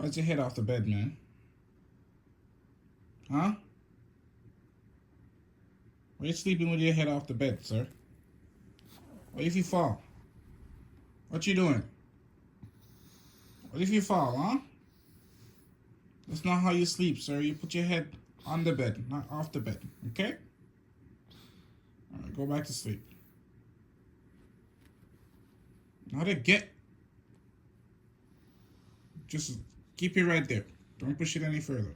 Why's your head off the bed, man? Huh? Why are you sleeping with your head off the bed, sir? What if you fall? What you doing? What if you fall, huh? That's not how you sleep, sir. You put your head on the bed, not off the bed, okay? Alright, go back to sleep. Now to get. Just keep it right there. Don't push it any further.